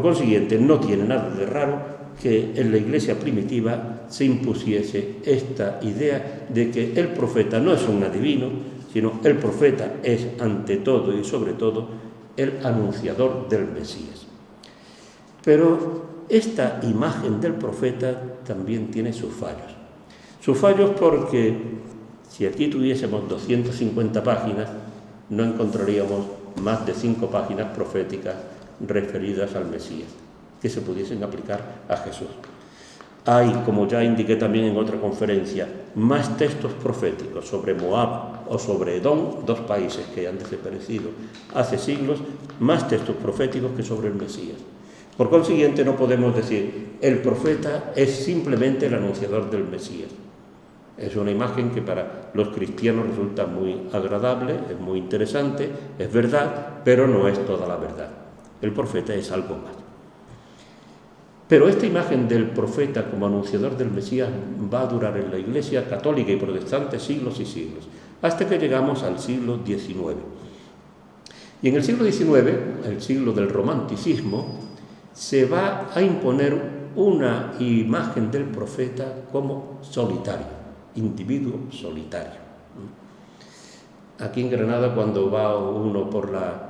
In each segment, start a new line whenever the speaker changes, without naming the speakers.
consiguiente, no tiene nada de raro que en la Iglesia primitiva se impusiese esta idea de que el profeta no es un adivino, sino el profeta es ante todo y sobre todo el anunciador del Mesías. Pero esta imagen del profeta también tiene sus fallos. Sus fallos porque si aquí tuviésemos 250 páginas, no encontraríamos más de 5 páginas proféticas referidas al Mesías, que se pudiesen aplicar a Jesús. Hay, como ya indiqué también en otra conferencia, más textos proféticos sobre Moab o sobre Edom, 2 países que han desaparecido hace siglos, más textos proféticos que sobre el Mesías. Por consiguiente, no podemos decir, el profeta es simplemente el anunciador del Mesías. Es una imagen que para los cristianos resulta muy agradable, es muy interesante, es verdad, pero no es toda la verdad. El profeta es algo más. Pero esta imagen del profeta como anunciador del Mesías va a durar en la Iglesia católica y protestante siglos y siglos, hasta que llegamos al siglo XIX. Y en el siglo XIX, el siglo del romanticismo, se va a imponer una imagen del profeta como solitario, individuo solitario. Aquí en Granada, cuando va uno por la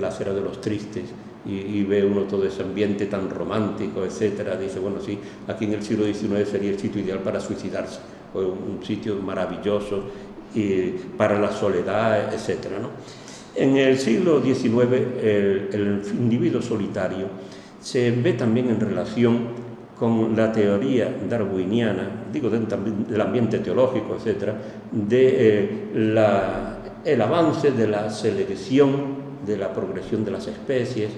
acera de los Tristes y ve uno todo ese ambiente tan romántico, etcétera, dice, bueno, sí, aquí en el siglo XIX sería el sitio ideal para suicidarse, o un sitio maravilloso para la soledad, etcétera, ¿no? En el siglo XIX, el individuo solitario se ve también en relación con la teoría darwiniana, digo también del ambiente teológico, etcétera, el avance de la selección, de la progresión de las especies,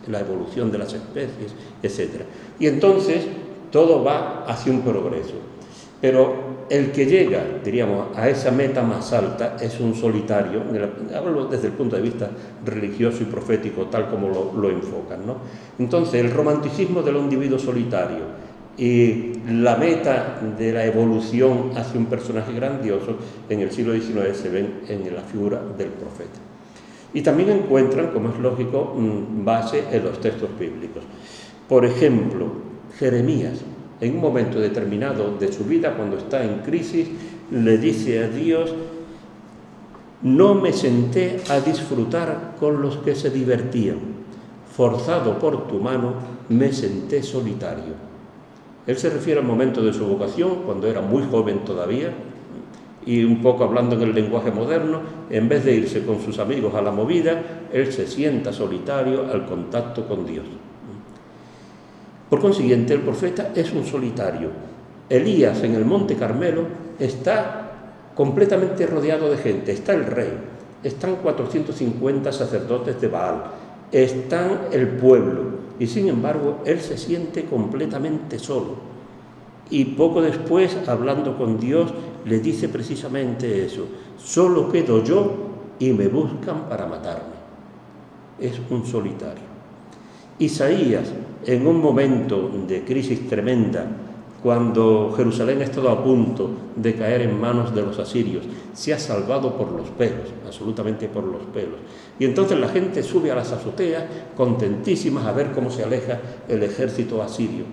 la evolución de las especies, etcétera. Y entonces todo va hacia un progreso. Pero el que llega, diríamos, a esa meta más alta es un solitario, hablo desde el punto de vista religioso y profético, tal como lo enfocan, ¿no? Entonces, el romanticismo del individuo solitario y la meta de la evolución hacia un personaje grandioso en el siglo XIX se ven en la figura del profeta. Y también encuentran, como es lógico, base en los textos bíblicos. Por ejemplo, Jeremías, en un momento determinado de su vida, cuando está en crisis, le dice a Dios, no me senté a disfrutar con los que se divertían, forzado por tu mano, me senté solitario. Él se refiere al momento de su vocación, cuando era muy joven todavía, y un poco hablando en el lenguaje moderno, en vez de irse con sus amigos a la movida, él se sienta solitario al contacto con Dios. Por consiguiente, el profeta es un solitario. Elías en el Monte Carmelo está completamente rodeado de gente. Está el rey, están 450 sacerdotes de Baal, está el pueblo, y sin embargo, él se siente completamente solo. Y poco después, hablando con Dios, le dice precisamente eso, solo quedo yo y me buscan para matarme. Es un solitario. Isaías, en un momento de crisis tremenda, cuando Jerusalén ha estado a punto de caer en manos de los asirios, se ha salvado por los pelos, absolutamente por los pelos. Y entonces la gente sube a las azoteas contentísimas a ver cómo se aleja el ejército asirio.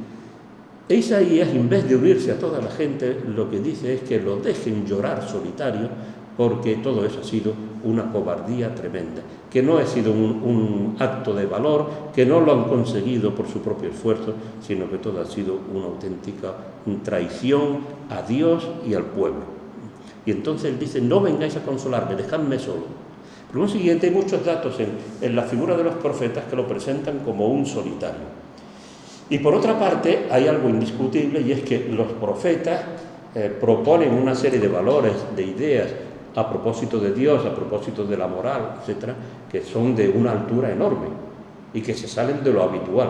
E Isaías, en vez de unirse a toda la gente, lo que dice es que lo dejen llorar solitario, porque todo eso ha sido una cobardía tremenda, que no ha sido un acto de valor, que no lo han conseguido por su propio esfuerzo, sino que todo ha sido una auténtica traición a Dios y al pueblo. Y entonces él dice, no vengáis a consolarme, dejadme solo. Por lo siguiente, hay muchos datos en la figura de los profetas que lo presentan como un solitario. Y por otra parte, hay algo indiscutible, y es que los profetas proponen una serie de valores, de ideas, a propósito de Dios, a propósito de la moral, etcétera, que son de una altura enorme y que se salen de lo habitual.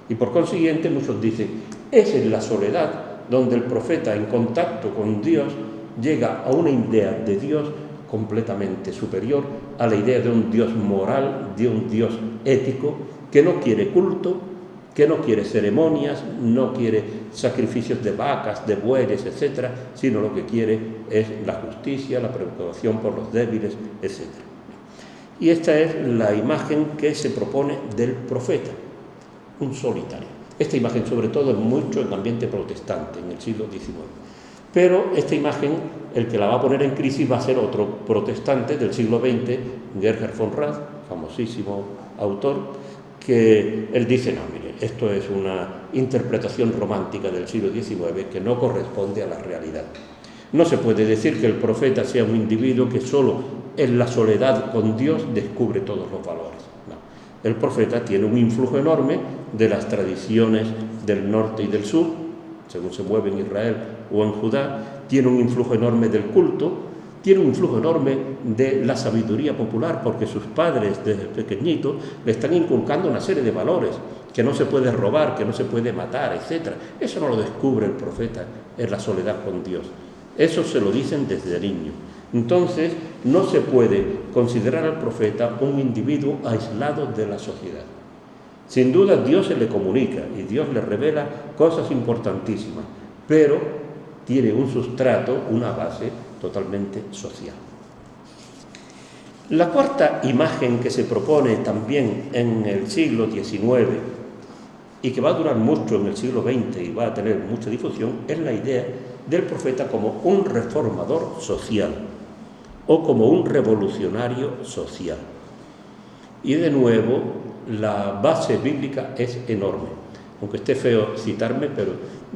Y por consiguiente, muchos dicen, es en la soledad donde el profeta, en contacto con Dios, llega a una idea de Dios completamente superior a la idea de un Dios moral, de un Dios ético, que no quiere culto, que no quiere ceremonias, no quiere sacrificios de vacas, de bueyes, etcétera, sino lo que quiere es la justicia, la preocupación por los débiles, etcétera. Y esta es la imagen que se propone del profeta. un solitario. Esta imagen sobre todo es mucho en ambiente protestante, en el siglo XIX. Pero esta imagen, el que la va a poner en crisis va a ser otro protestante del siglo XX, Gerhard von Rad, famosísimo autor, que él dice, no, mire, esto es una interpretación romántica del siglo XIX que no corresponde a la realidad. No se puede decir que el profeta sea un individuo que solo en la soledad con Dios descubre todos los valores. No. El profeta tiene un influjo enorme de las tradiciones del norte y del sur, según se mueve en Israel o en Judá, tiene un influjo enorme del culto, tiene un influjo enorme de la sabiduría popular, porque sus padres desde pequeñito le están inculcando una serie de valores, que no se puede robar, que no se puede matar, etc. Eso no lo descubre el profeta en la soledad con Dios. Eso se lo dicen desde niño. Entonces, no se puede considerar al profeta un individuo aislado de la sociedad. Sin duda, Dios se le comunica y Dios le revela cosas importantísimas, pero tiene un sustrato, una base totalmente social. La cuarta imagen que se propone también en el siglo XIX y que va a durar mucho en el siglo XX y va a tener mucha difusión es la idea del profeta como un reformador social o como un revolucionario social. Y de nuevo, la base bíblica es enorme. Aunque esté feo citarme, pero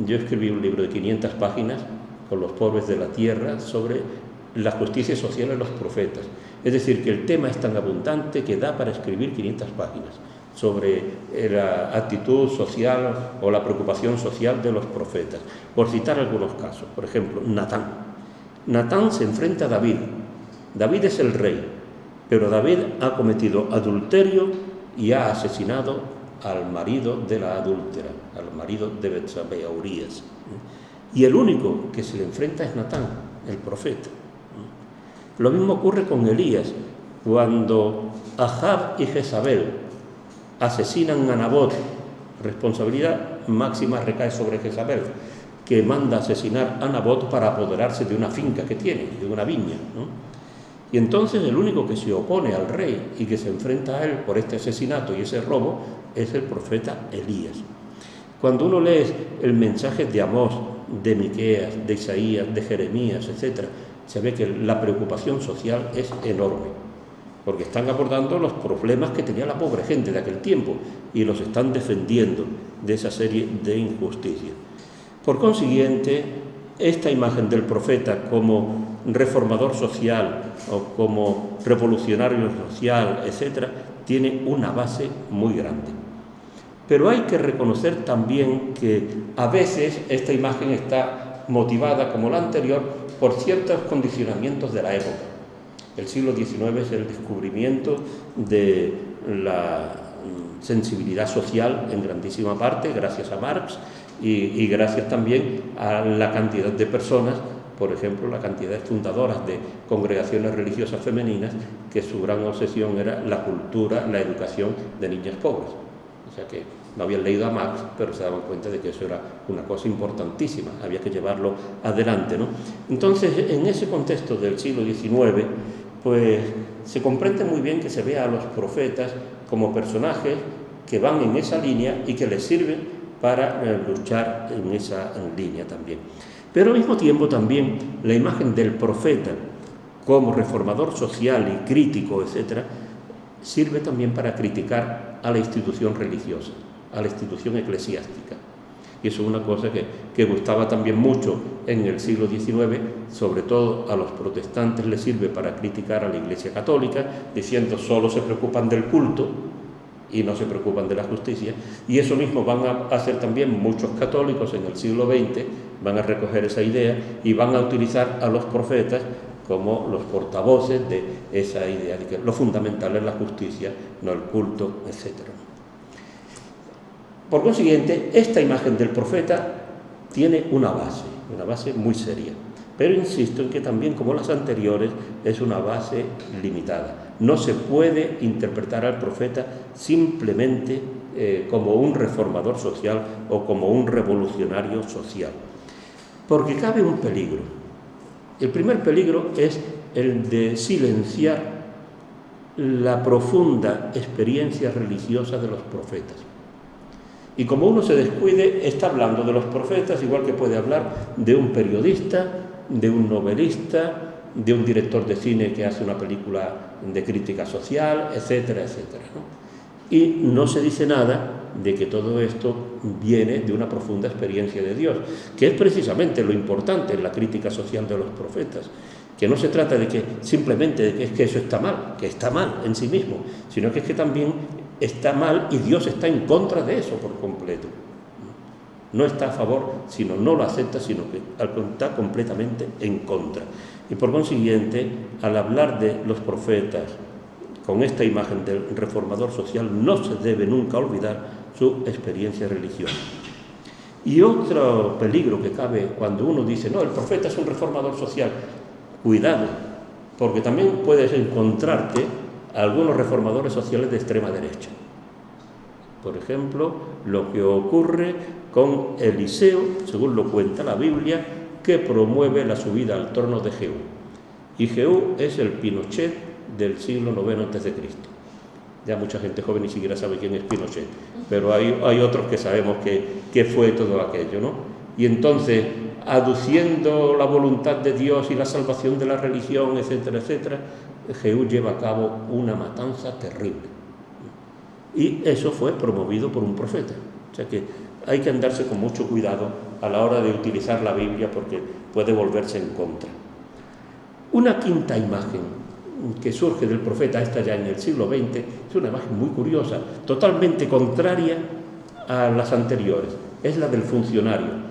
yo escribí un libro de 500 páginas con los pobres de la tierra sobre la justicia social de los profetas. Es decir, que el tema es tan abundante que da para escribir 500 páginas sobre la actitud social o la preocupación social de los profetas. Por citar algunos casos, por ejemplo, Natán. Natán se enfrenta a David. David es el rey, pero David ha cometido adulterio y ha asesinado al marido de la adúltera, al marido de Betsabé, Urías. Y el único que se le enfrenta es Natán, el profeta. Lo mismo ocurre con Elías, cuando Ahab y Jezabel asesinan a Nabot, responsabilidad máxima recae sobre Jezabel, que manda asesinar a Nabot para apoderarse de una finca que tiene, de una viña, ¿no? Y entonces el único que se opone al rey y que se enfrenta a él por este asesinato y ese robo es el profeta Elías. Cuando uno lee el mensaje de Amós, de Miqueas, de Isaías, de Jeremías, etc., se ve que la preocupación social es enorme, porque están abordando los problemas que tenía la pobre gente de aquel tiempo y los están defendiendo de esa serie de injusticias. Por consiguiente, esta imagen del profeta como reformador social o como revolucionario social, etc., tiene una base muy grande. Pero hay que reconocer también que a veces esta imagen está motivada, como la anterior, por ciertos condicionamientos de la época. El siglo XIX es el descubrimiento de la sensibilidad social en grandísima parte, gracias a Marx y gracias también a la cantidad de personas, por ejemplo, la cantidad de fundadoras de congregaciones religiosas femeninas, que su gran obsesión era la cultura, la educación de niñas pobres. O sea que no habían leído a Marx, pero se daban cuenta de que eso era una cosa importantísima, había que llevarlo adelante, ¿no? Entonces, en ese contexto del siglo XIX, pues se comprende muy bien que se vea a los profetas como personajes que van en esa línea y que les sirven para luchar en esa línea también. Pero al mismo tiempo también la imagen del profeta como reformador social y crítico, etc., sirve también para criticar a la institución religiosa, a la institución eclesiástica. Y eso es una cosa que gustaba también mucho en el siglo XIX, sobre todo a los protestantes les sirve para criticar a la Iglesia Católica, diciendo solo se preocupan del culto y no se preocupan de la justicia. Y eso mismo van a hacer también muchos católicos en el siglo XX, van a recoger esa idea y van a utilizar a los profetas como los portavoces de esa idea de que lo fundamental es la justicia, no el culto, etc. Por consiguiente, esta imagen del profeta tiene una base muy seria. Pero insisto en que también, como las anteriores, es una base limitada. No se puede interpretar al profeta simplemente como un reformador social o como un revolucionario social. Porque cabe un peligro. El primer peligro es el de silenciar la profunda experiencia religiosa de los profetas. Y como uno se descuide, está hablando de los profetas, igual que puede hablar de un periodista, de un novelista, de un director de cine que hace una película de crítica social, etcétera, etcétera, ¿no? Y no se dice nada de que todo esto viene de una profunda experiencia de Dios, que es precisamente lo importante en la crítica social de los profetas, que no se trata de que simplemente de que es que eso está mal, que está mal en sí mismo, sino que es que también está mal y Dios está en contra de eso por completo. No está a favor, sino no lo acepta, sino que está completamente en contra. Y por consiguiente, al hablar de los profetas con esta imagen del reformador social, no se debe nunca olvidar su experiencia religiosa. Y otro peligro que cabe cuando uno dice, no, el profeta es un reformador social, cuidado, porque también puedes encontrarte a algunos reformadores sociales de extrema derecha. Por ejemplo, lo que ocurre con Eliseo, según lo cuenta la Biblia, que promueve la subida al trono de Jehú. Y Jehú es el Pinochet del siglo IX a.C. Ya mucha gente joven ni siquiera sabe quién es Pinochet, pero hay otros que sabemos qué fue todo aquello, ¿no? Y entonces, aduciendo la voluntad de Dios y la salvación de la religión, etcétera, etcétera, Jehú lleva a cabo una matanza terrible. Y eso fue promovido por un profeta. O sea que hay que andarse con mucho cuidado a la hora de utilizar la Biblia porque puede volverse en contra. Una quinta imagen que surge del profeta, esta ya en el siglo XX, es una imagen muy curiosa, totalmente contraria a las anteriores. Es la del funcionario.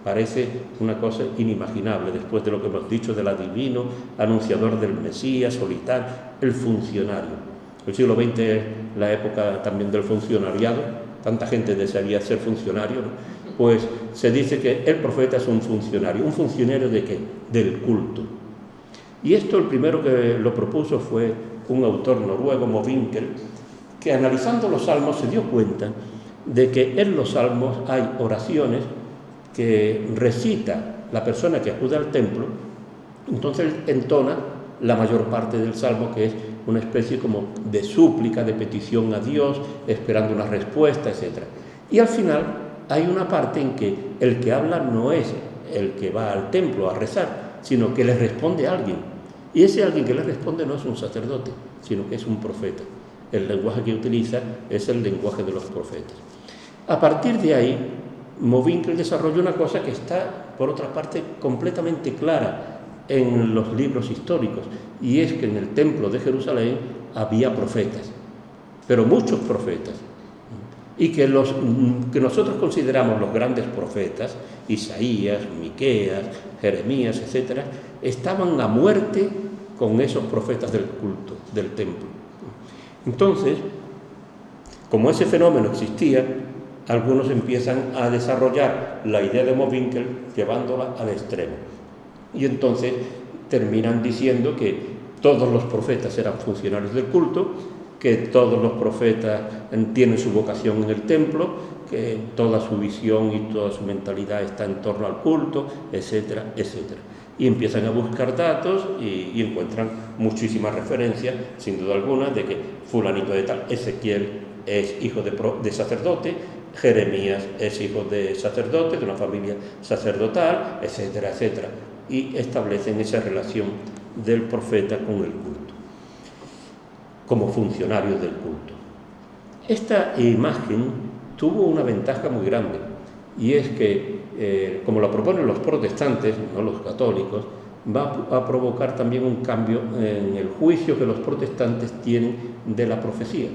Parece una cosa inimaginable después de lo que hemos dicho del adivino, anunciador del Mesías, solitario, el funcionario. El siglo XX es la época también del funcionariado, tanta gente desearía ser funcionario, ¿no? Pues se dice que el profeta es un funcionario ¿de qué? Del culto. Y esto el primero que lo propuso fue un autor noruego, Mowinckel, que analizando los salmos se dio cuenta de que en los salmos hay oraciones que recita la persona que acude al templo, entonces entona la mayor parte del salmo, que es una especie como de súplica, de petición a Dios, esperando una respuesta, etc. Y al final hay una parte en que el que habla no es el que va al templo a rezar, sino que le responde a alguien. Y ese alguien que le responde no es un sacerdote, sino que es un profeta. El lenguaje que utiliza es el lenguaje de los profetas. A partir de ahí, Mowinckel desarrolló una cosa que está, por otra parte, completamente clara en los libros históricos, y es que en el templo de Jerusalén había profetas, pero muchos profetas, y que los que nosotros consideramos los grandes profetas, Isaías, Miqueas, Jeremías, etc., estaban a muerte con esos profetas del culto, del templo. Entonces, como ese fenómeno existía, algunos empiezan a desarrollar la idea de Mowinckel llevándola al extremo. Y entonces terminan diciendo que todos los profetas eran funcionarios del culto, que todos los profetas tienen su vocación en el templo, que toda su visión y toda su mentalidad está en torno al culto, etcétera, etcétera. Y empiezan a buscar datos y encuentran muchísimas referencias, sin duda alguna, de que fulanito de tal, Ezequiel es hijo de sacerdote, Jeremías es hijo de sacerdote, de una familia sacerdotal, etcétera, etcétera. Y establecen esa relación del profeta con el culto, como funcionario del culto. Esta imagen tuvo una ventaja muy grande, y es que, como la proponen los protestantes, no los católicos, va a provocar también un cambio en el juicio que los protestantes tienen de la profecía.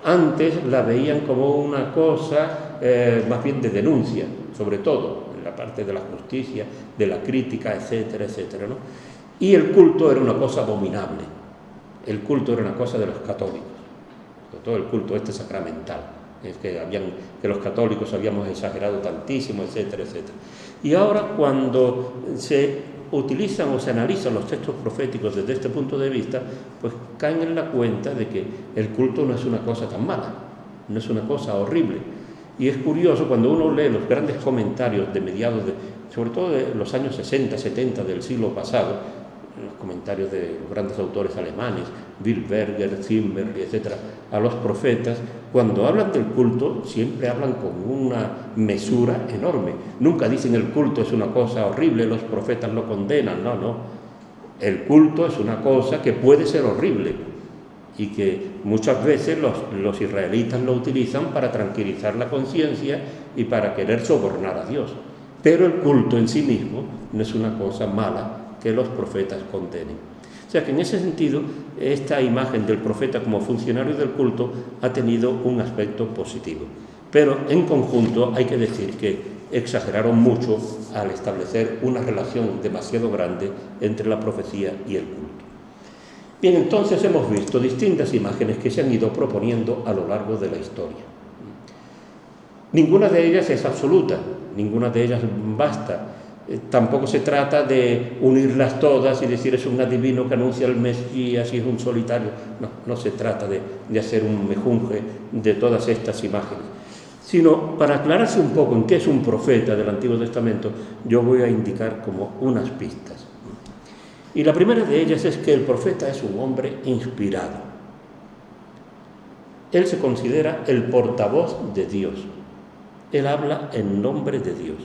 Antes la veían como una cosa más bien de denuncia, sobre todo en la parte de la justicia, de la crítica, etcétera, etcétera, ¿no? Y el culto era una cosa abominable. El culto era una cosa de los católicos, sobre todo el culto sacramental. Es que los católicos habíamos exagerado tantísimo, etcétera, etcétera. Y ahora, cuando se utilizan o se analizan los textos proféticos desde este punto de vista, pues caen en la cuenta de que el culto no es una cosa tan mala, no es una cosa horrible. Y es curioso cuando uno lee los grandes comentarios de mediados sobre todo de los años 60, 70 del siglo pasado, los comentarios de los grandes autores alemanes, Wilberger, Zimmerli, etc., a los profetas, cuando hablan del culto, siempre hablan con una mesura enorme. Nunca dicen el culto es una cosa horrible, los profetas lo condenan, no. El culto es una cosa que puede ser horrible y que muchas veces los israelitas lo utilizan para tranquilizar la conciencia y para querer sobornar a Dios. Pero el culto en sí mismo no es una cosa mala que los profetas condenen. O sea que en ese sentido, esta imagen del profeta como funcionario del culto ha tenido un aspecto positivo. Pero en conjunto hay que decir que exageraron mucho al establecer una relación demasiado grande entre la profecía y el culto. Bien, entonces hemos visto distintas imágenes que se han ido proponiendo a lo largo de la historia. Ninguna de ellas es absoluta, ninguna de ellas basta. Tampoco se trata de unirlas todas y decir es un adivino que anuncia el Mesías y es un solitario. No se trata de hacer un mejunje de todas estas imágenes. Sino, para aclararse un poco en qué es un profeta del Antiguo Testamento, yo voy a indicar como unas pistas. Y la primera de ellas es que el profeta es un hombre inspirado. Él se considera el portavoz de Dios. Él habla en nombre de Dios.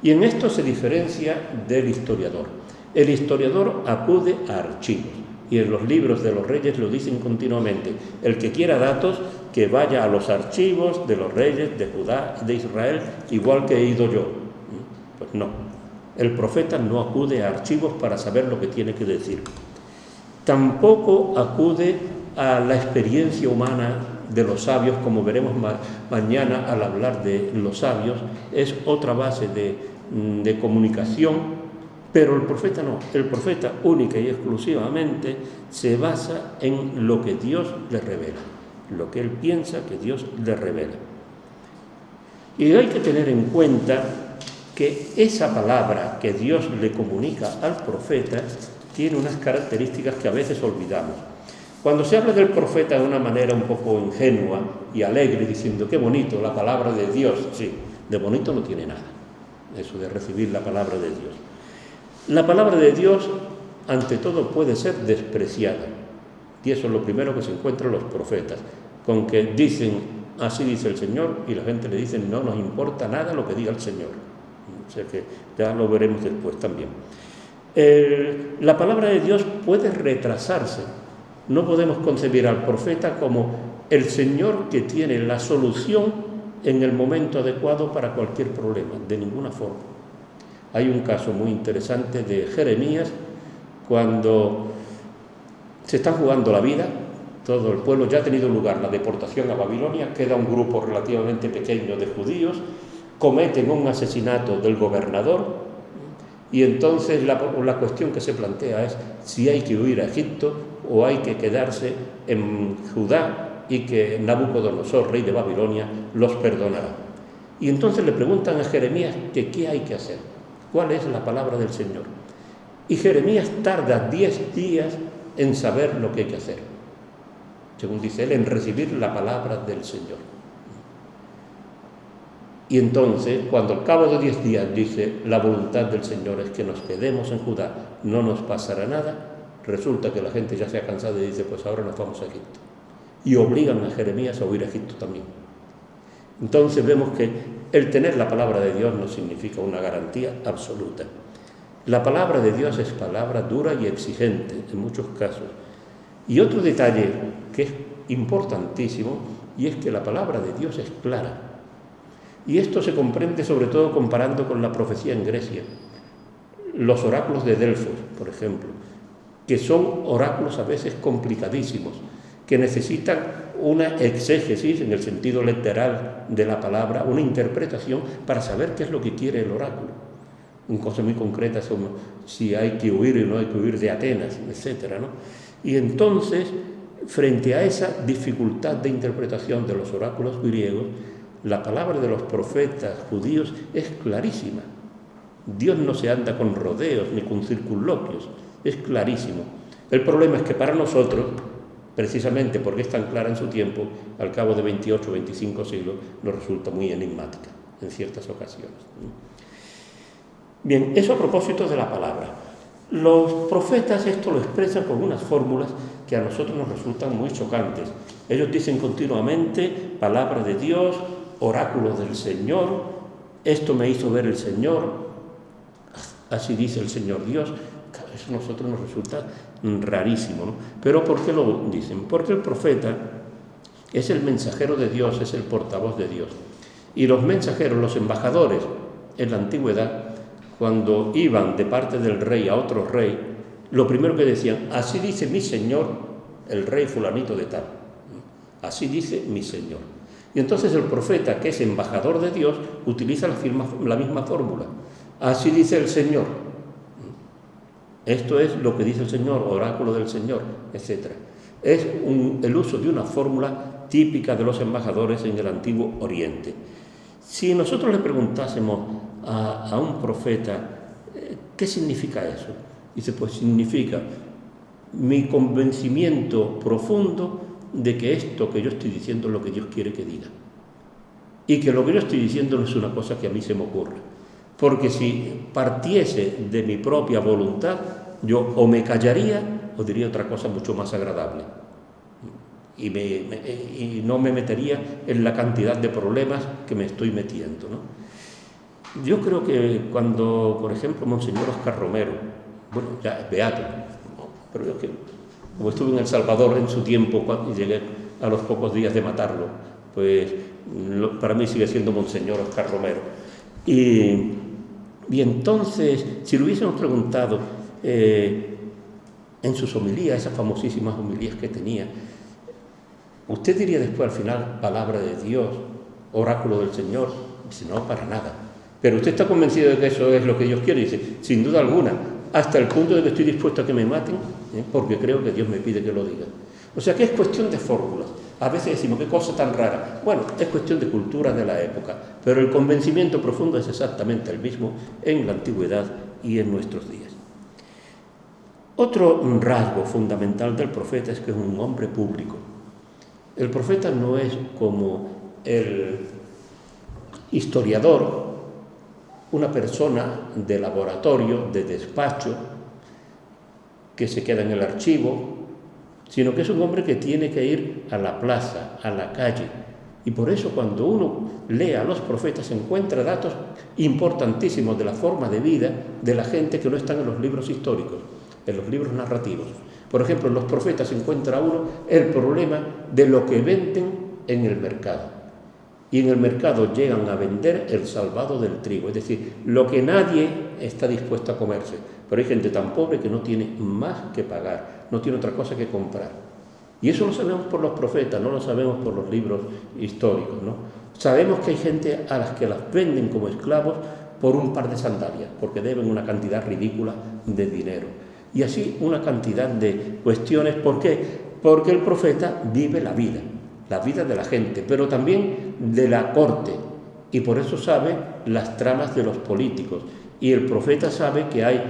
Y en esto se diferencia del historiador. El historiador acude a archivos, y en los libros de los reyes lo dicen continuamente. El que quiera datos, que vaya a los archivos de los reyes de Judá y de Israel, igual que he ido yo. Pues no, el profeta no acude a archivos para saber lo que tiene que decir. Tampoco acude a la experiencia humana de los sabios, como veremos mañana al hablar de los sabios. Es otra base de comunicación, pero el profeta no. El profeta única y exclusivamente se basa en lo que Dios le revela, lo que él piensa que Dios le revela. Y hay que tener en cuenta que esa palabra que Dios le comunica al profeta tiene unas características que a veces olvidamos. Cuando se habla del profeta de una manera un poco ingenua y alegre, diciendo qué bonito la palabra de Dios, sí, de bonito no tiene nada, eso de recibir la palabra de Dios. La palabra de Dios, ante todo, puede ser despreciada, y eso es lo primero que se encuentra en los profetas, con que dicen, así dice el Señor, y la gente le dice, no nos importa nada lo que diga el Señor. O sea que ya lo veremos después también. La palabra de Dios puede retrasarse. No podemos concebir al profeta como el Señor que tiene la solución en el momento adecuado para cualquier problema, de ninguna forma. Hay un caso muy interesante de Jeremías, cuando se está jugando la vida, todo el pueblo, ya ha tenido lugar la deportación a Babilonia, queda un grupo relativamente pequeño de judíos, cometen un asesinato del gobernador, y entonces la cuestión que se plantea es si hay que huir a Egipto o hay que quedarse en Judá y que Nabucodonosor, rey de Babilonia, los perdonará. Y entonces le preguntan a Jeremías que qué hay que hacer, cuál es la palabra del Señor. Y Jeremías tarda 10 días en saber lo que hay que hacer, según dice él, en recibir la palabra del Señor. Y entonces, cuando al cabo de 10 días dice, la voluntad del Señor es que nos quedemos en Judá, no nos pasará nada, resulta que la gente ya se ha cansado y dice, pues ahora nos vamos a Egipto. Y obligan a Jeremías a huir a Egipto también. Entonces vemos que el tener la palabra de Dios no significa una garantía absoluta. La palabra de Dios es palabra dura y exigente en muchos casos. Y otro detalle que es importantísimo, y es que la palabra de Dios es clara. Y esto se comprende sobre todo comparando con la profecía en Grecia. Los oráculos de Delfos, por ejemplo, que son oráculos a veces complicadísimos, que necesitan una exégesis en el sentido literal de la palabra, una interpretación para saber qué es lo que quiere el oráculo. Una cosa muy concreta como si hay que huir y no hay que huir de Atenas, etc., ¿no? Y entonces, frente a esa dificultad de interpretación de los oráculos griegos, la palabra de los profetas judíos es clarísima. Dios no se anda con rodeos ni con circunloquios, es clarísimo. El problema es que para nosotros, precisamente porque es tan clara en su tiempo, al cabo de 28 o 25 siglos, nos resulta muy enigmática en ciertas ocasiones. Bien, eso a propósito de la palabra. Los profetas esto lo expresan con unas fórmulas que a nosotros nos resultan muy chocantes. Ellos dicen continuamente, palabra de Dios, oráculo del Señor, esto me hizo ver el Señor, así dice el Señor Dios. Eso a nosotros nos resulta rarísimo, ¿no? Pero ¿por qué lo dicen? Porque el profeta es el mensajero de Dios, es el portavoz de Dios. Y los mensajeros, los embajadores en la antigüedad, cuando iban de parte del rey a otro rey, lo primero que decían, así dice mi Señor, el rey fulanito de tal. Así dice mi Señor. Y entonces el profeta, que es embajador de Dios, utiliza la misma fórmula. Así dice el Señor. Esto es lo que dice el Señor, oráculo del Señor, etc. Es el uso de una fórmula típica de los embajadores en el Antiguo Oriente. Si nosotros le preguntásemos a un profeta, ¿qué significa eso? Dice, pues significa mi convencimiento profundo de que esto que yo estoy diciendo es lo que Dios quiere que diga. Y que lo que yo estoy diciendo no es una cosa que a mí se me ocurra. Porque si partiese de mi propia voluntad, yo o me callaría o diría otra cosa mucho más agradable. Y no me metería en la cantidad de problemas que me estoy metiendo, ¿no? Yo creo que cuando, por ejemplo, Monseñor Oscar Romero, bueno, ya es beato, ¿no? Pero yo que, como estuve en El Salvador en su tiempo y llegué a los pocos días de matarlo, pues para mí sigue siendo Monseñor Oscar Romero. Y entonces, si le hubiésemos preguntado en sus homilías, esas famosísimas homilías que tenía, usted diría después al final, palabra de Dios, oráculo del Señor, dice, no, para nada. Pero usted está convencido de que eso es lo que Dios quiere, dice, sin duda alguna, hasta el punto de que estoy dispuesto a que me maten, porque creo que Dios me pide que lo diga. O sea que es cuestión de fórmulas. A veces decimos, qué cosa tan rara. Bueno, es cuestión de cultura de la época, pero el convencimiento profundo es exactamente el mismo en la antigüedad y en nuestros días. Otro rasgo fundamental del profeta es que es un hombre público. El profeta no es como el historiador, una persona de laboratorio, de despacho, que se queda en el archivo, sino que es un hombre que tiene que ir a la plaza, a la calle. Y por eso cuando uno lee a los profetas encuentra datos importantísimos de la forma de vida de la gente que no están en los libros históricos, en los libros narrativos. Por ejemplo, en los profetas encuentra uno el problema de lo que venden en el mercado. Y en el mercado llegan a vender el salvado del trigo, es decir, lo que nadie está dispuesto a comerse. Pero hay gente tan pobre que no tiene más que pagar, no tiene otra cosa que comprar. Y eso lo sabemos por los profetas, no lo sabemos por los libros históricos, ¿no? Sabemos que hay gente a las que las venden como esclavos por un par de sandalias, porque deben una cantidad ridícula de dinero. Y así una cantidad de cuestiones. ¿Por qué? Porque el profeta vive la vida de la gente, pero también de la corte, y por eso sabe las tramas de los políticos. Y el profeta sabe que hay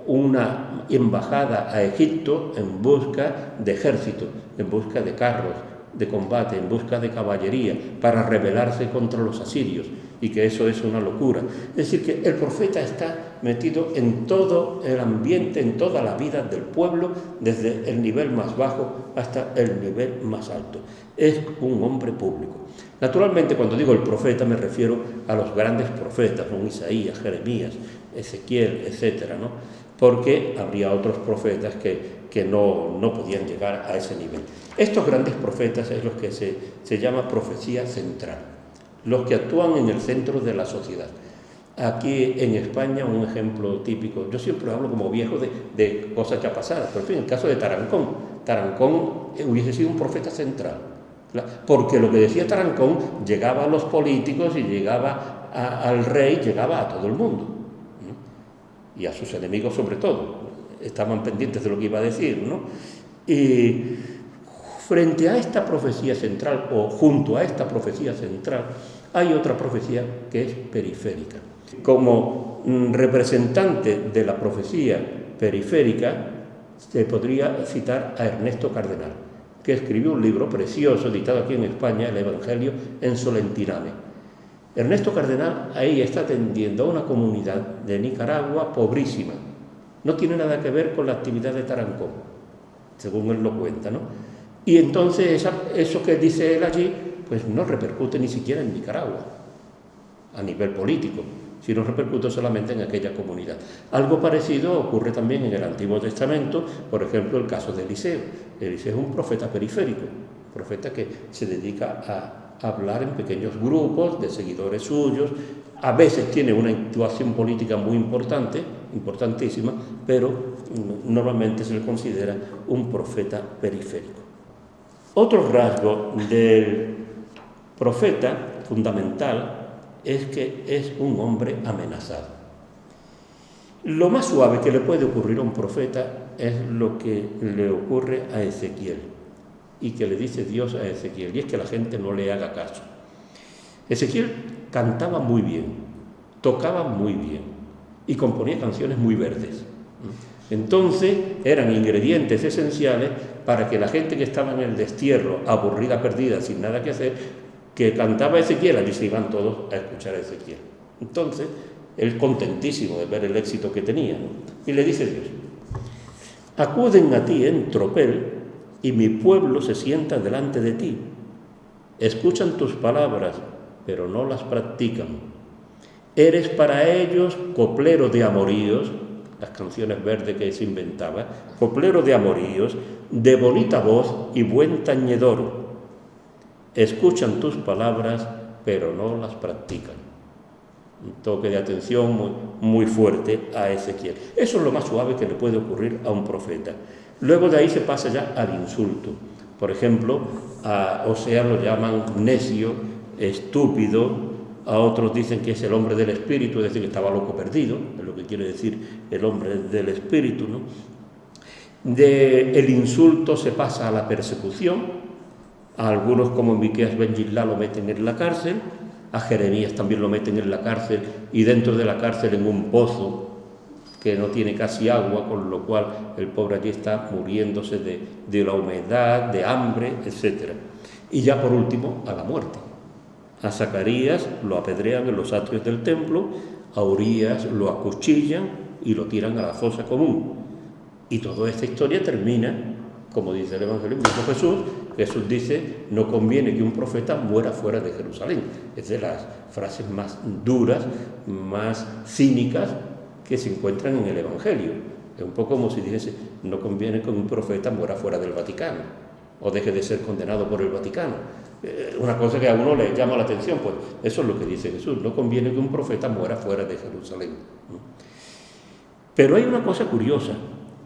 una embajada a Egipto en busca de ejército, en busca de carros de combate, en busca de caballería, para rebelarse contra los asirios, y que eso es una locura. Es decir, que el profeta está metido en todo el ambiente, en toda la vida del pueblo, desde el nivel más bajo hasta el nivel más alto. Es un hombre público. Naturalmente, cuando digo el profeta, me refiero a los grandes profetas, ¿no? Isaías, Jeremías, Ezequiel, etcétera, ¿no? Porque habría otros profetas que no podían llegar a ese nivel. Estos grandes profetas es los que se llama profecía central, los que actúan en el centro de la sociedad. Aquí en España un ejemplo típico, yo siempre hablo como viejo de cosas ya pasadas, pero en fin, el caso de Tarancón hubiese sido un profeta central, porque lo que decía Tarancón llegaba a los políticos y llegaba al rey, llegaba a todo el mundo, y a sus enemigos sobre todo, estaban pendientes de lo que iba a decir, ¿no? Y frente a esta profecía central, o junto a esta profecía central, hay otra profecía que es periférica. Como representante de la profecía periférica, se podría citar a Ernesto Cardenal, que escribió un libro precioso, editado aquí en España, El Evangelio en Solentiname. Ernesto Cardenal ahí está atendiendo a una comunidad de Nicaragua pobrísima, No tiene nada que ver con la actividad de Tarancón, según él lo cuenta, ¿no? Y entonces eso que dice él allí, pues no repercute ni siquiera en Nicaragua, a nivel político, sino repercute solamente en aquella comunidad. Algo parecido ocurre también en el Antiguo Testamento, por ejemplo, el caso de Eliseo. Eliseo es un profeta periférico, un profeta que se dedica a hablar en pequeños grupos de seguidores suyos. A veces tiene una actuación política muy importante, importantísima, pero normalmente se le considera un profeta periférico. Otro rasgo del profeta fundamental es que es un hombre amenazado. Lo más suave que le puede ocurrir a un profeta es lo que le ocurre a Ezequiel y que le dice Dios a Ezequiel, y es que la gente no le haga caso. Ezequiel cantaba muy bien, tocaba muy bien y componía canciones muy verdes. Entonces eran ingredientes esenciales para que la gente que estaba en el destierro, aburrida, perdida, sin nada que hacer, que cantaba Ezequiel, allí se iban todos a escuchar a Ezequiel. Entonces, él contentísimo de ver el éxito que tenía, ¿no? Y le dice Dios: acuden a ti en tropel y mi pueblo se sienta delante de ti. Escuchan tus palabras, pero no las practican. Eres para ellos coplero de amoríos, las canciones verdes que se inventaba, coplero de amoríos, de bonita voz y buen tañedor. Escuchan tus palabras, pero no las practican. Un toque de atención muy fuerte a Ezequiel. Eso es lo más suave que le puede ocurrir a un profeta. Luego de ahí se pasa ya al insulto. Por ejemplo, a Oseas lo llaman necio, estúpido, a otros dicen que es el hombre del espíritu, es decir, que estaba loco perdido, es lo que quiere decir el hombre del espíritu, ¿no? Del insulto se pasa a la persecución. A algunos, como Miqueas ben Gilá, lo meten en la cárcel, a Jeremías también lo meten en la cárcel y dentro de la cárcel en un pozo que no tiene casi agua, con lo cual el pobre allí está muriéndose de la humedad, de hambre, etc. Y ya por último, a la muerte. A Zacarías lo apedrean en los atrios del templo, a Urías lo acuchillan y lo tiran a la fosa común. Y toda esta historia termina, como dice el Evangelio mismo Jesús dice: no conviene que un profeta muera fuera de Jerusalén. Es de las frases más duras, más cínicas que se encuentran en el Evangelio. Es un poco como si dijese: no conviene que un profeta muera fuera del Vaticano o deje de ser condenado por el Vaticano. Una cosa que a uno le llama la atención, pues eso es lo que dice Jesús: no conviene que un profeta muera fuera de Jerusalén. Pero hay una cosa curiosa,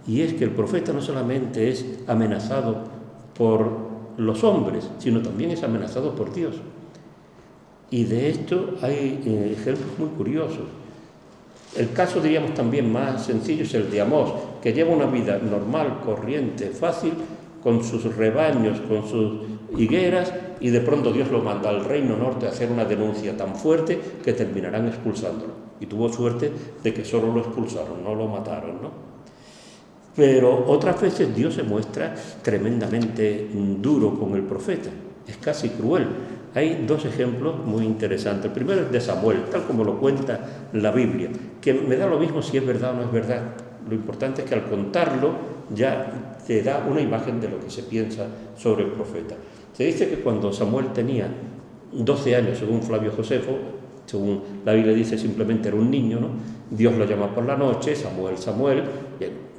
y es que el profeta no solamente es amenazado por los hombres, sino también es amenazado por Dios. Y de esto hay ejemplos muy curiosos. El caso, diríamos, también más sencillo es el de Amós, que lleva una vida normal, corriente, fácil, con sus rebaños, con sus higueras, y de pronto Dios lo manda al reino norte a hacer una denuncia tan fuerte que terminarán expulsándolo. Y tuvo suerte de que solo lo expulsaron, no lo mataron, ¿no? Pero otras veces Dios se muestra tremendamente duro con el profeta, es casi cruel. Hay dos ejemplos muy interesantes. El primero es de Samuel, tal como lo cuenta la Biblia, que me da lo mismo si es verdad o no es verdad. Lo importante es que al contarlo ya te da una imagen de lo que se piensa sobre el profeta. Se dice que cuando Samuel tenía 12 años, según Flavio Josefo, según la Biblia dice, simplemente era un niño, ¿no? Dios lo llama por la noche: Samuel, Samuel.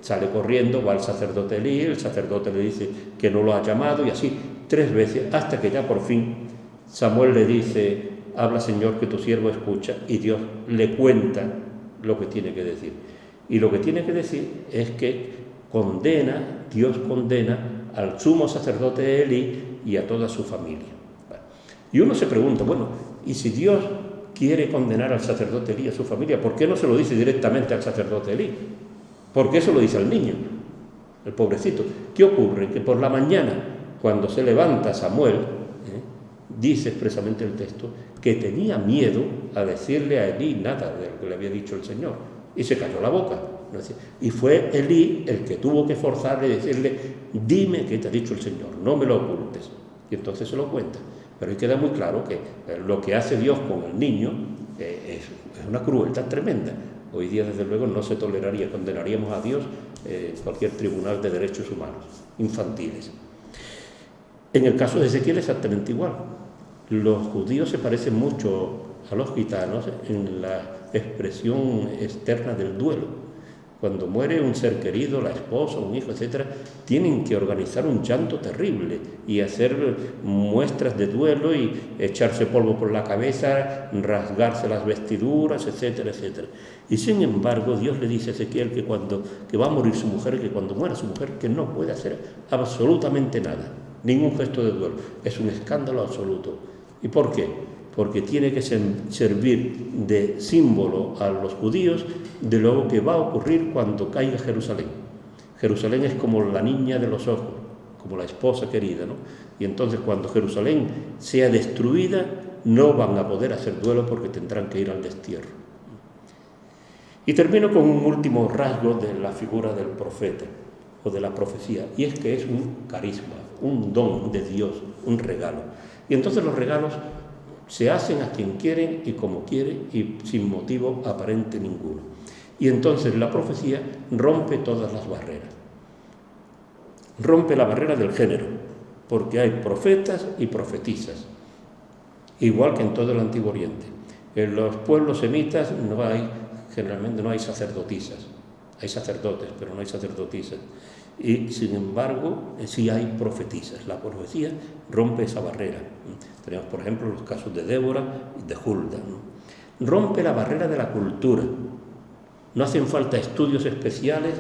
Sale corriendo, va al sacerdote Elí, el sacerdote le dice que no lo ha llamado, y así 3 veces, hasta que ya por fin Samuel le dice: habla, Señor, que tu siervo escucha, y Dios le cuenta lo que tiene que decir. Y lo que tiene que decir es que Dios condena al sumo sacerdote Elí y a toda su familia. Y uno se pregunta, bueno, ¿y si Dios quiere condenar al sacerdote Elí y a su familia, por qué no se lo dice directamente al sacerdote Elí? ¿Por qué se lo dice al niño, el pobrecito? ¿Qué ocurre? Que por la mañana, cuando se levanta Samuel, dice expresamente el texto, que tenía miedo a decirle a Elí nada de lo que le había dicho el Señor, y se cayó la boca. Y fue Elí el que tuvo que forzarle y decirle: dime qué te ha dicho el Señor, no me lo ocultes. Y entonces se lo cuenta. Pero ahí queda muy claro que lo que hace Dios con el niño es una crueldad tremenda. Hoy día, desde luego, no se toleraría, condenaríamos a Dios en cualquier tribunal de derechos humanos infantiles. En el caso de Ezequiel, exactamente igual. Los judíos se parecen mucho a los gitanos en la expresión externa del duelo. Cuando muere un ser querido, la esposa, un hijo, etc., tienen que organizar un llanto terrible y hacer muestras de duelo y echarse polvo por la cabeza, rasgarse las vestiduras, etcétera, etcétera. Y sin embargo, Dios le dice a Ezequiel que va a morir su mujer, que cuando muera su mujer, que no puede hacer absolutamente nada, ningún gesto de duelo. Es un escándalo absoluto. ¿Y por qué? Porque tiene que servir de símbolo a los judíos de lo que va a ocurrir cuando caiga Jerusalén. Jerusalén es como la niña de los ojos, como la esposa querida, ¿no? Y entonces cuando Jerusalén sea destruida, no van a poder hacer duelo porque tendrán que ir al destierro. Y termino con un último rasgo de la figura del profeta o de la profecía, y es que es un carisma, un don de Dios, un regalo. Y entonces los regalos se hacen a quien quieren y como quieren y sin motivo aparente ninguno. Y entonces la profecía rompe todas las barreras. Rompe la barrera del género, porque hay profetas y profetisas, igual que en todo el Antiguo Oriente. En los pueblos semitas generalmente no hay sacerdotisas. Hay sacerdotes, pero no hay sacerdotisas. Y sin embargo, sí hay profetisas. La profecía rompe esa barrera. Tenemos, por ejemplo, los casos de Débora y de Hulda, ¿no? Rompe la barrera de la cultura. No hacen falta estudios especiales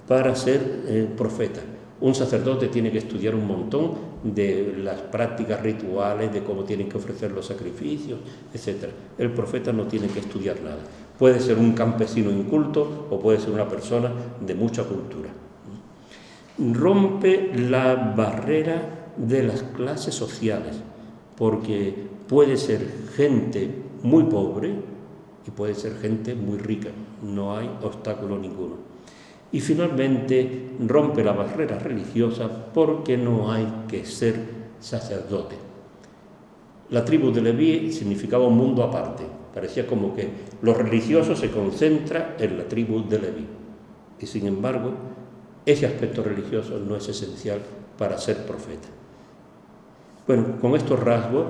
para ser profeta. Un sacerdote tiene que estudiar un montón de las prácticas rituales, de cómo tienen que ofrecer los sacrificios, etc. El profeta no tiene que estudiar nada. Puede ser un campesino inculto o puede ser una persona de mucha cultura. Rompe la barrera de las clases sociales, porque puede ser gente muy pobre y puede ser gente muy rica, no hay obstáculo ninguno. Y finalmente rompe la barrera religiosa porque no hay que ser sacerdote. La tribu de Leví significaba un mundo aparte, parecía como que lo religioso se concentra en la tribu de Leví. Y sin embargo, ese aspecto religioso no es esencial para ser profeta. Bueno, con estos rasgos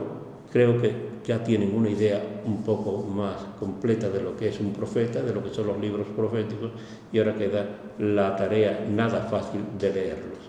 creo que ya tienen una idea un poco más completa de lo que es un profeta, de lo que son los libros proféticos, y ahora queda la tarea nada fácil de leerlos.